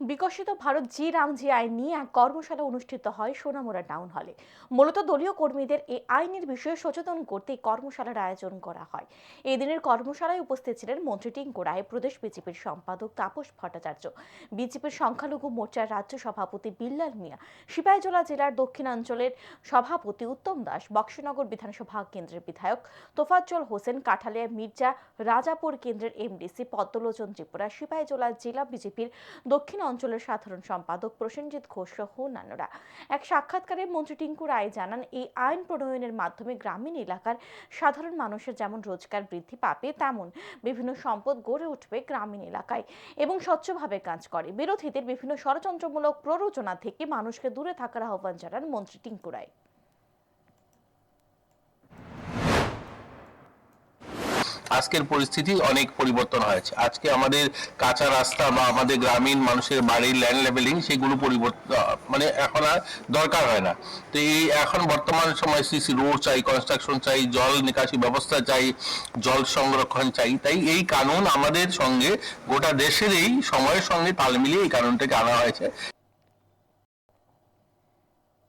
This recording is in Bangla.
বিকশিত ভারত জি রামজি আইন নিয়ে এক কর্মশালা অনুষ্ঠিত হয় সোনামুড়া টাউন হলে। মূলত দলীয় কর্মীদের এই আইনের বিষয়ে সচেতন করতে এই কর্মশালার আয়োজন করা হয়। এই দিনের কর্মশালায় উপস্থিত ছিলেন মন্ত্রী টিঙ্কু রায়, প্রদেশ বিজেপির সম্পাদক তাপস ভট্টাচার্য, বিজেপির সংখ্যালঘু মোর্চার রাজ্য সভাপতি বিল্লাল মিয়া, সিপাহীজলা জেলার দক্ষিণাঞ্চলের সভাপতি উত্তম দাস, বক্সনগর বিধানসভা কেন্দ্রের বিধায়ক তোফাজ্জল হোসেন, কাঠালিয়া মির্জা রাজাপুর কেন্দ্রের এমডিসি পদ্মলোচন ত্রিপুরা, সিপাহীজলা জেলা বিজেপির দক্ষিণ অঞ্চলের সাধারণ সম্পাদক প্রসেনজিৎ ঘোষ সহ অন্যান্যরা। এক সাক্ষাৎকারে মন্ত্রী টিঙ্কু রায় জানান, এই আইন প্রণয়নের মাধ্যমে গ্রামীণ এলাকার সাধারণ মানুষের যেমন রোজগার বৃদ্ধি পাবে, তেমন বিভিন্ন সম্পদ গড়ে উঠবে গ্রামীণ এলাকায় এবং স্বচ্ছভাবে কাজ করে। বিরোধীদের বিভিন্ন ষড়যন্ত্রমূলক প্ররোচনা থেকে মানুষকে দূরে থাকার আহ্বান জানান মন্ত্রী টিঙ্কু রায়। আজকের পরিস্থিতি অনেক পরিবর্তন হয়েছে। আজকে আমাদের কাঁচা রাস্তা বা আমাদের গ্রামীণ মানুষের বাড়ির ল্যান্ড লেভেলিং সেগুলো পরিবর্তন মানে এখন আর দরকার হয় না। তো এই এখন বর্তমান সময় সিসি রোড চাই, কনস্ট্রাকশন চাই, জল নিকাশি ব্যবস্থা চাই, জল সংরক্ষণ চাই। তাই এই কানুন আমাদের সঙ্গে গোটা দেশের এই সময়ের সঙ্গে তাল মিলিয়ে এই কানুনটাকে আনা হয়েছে।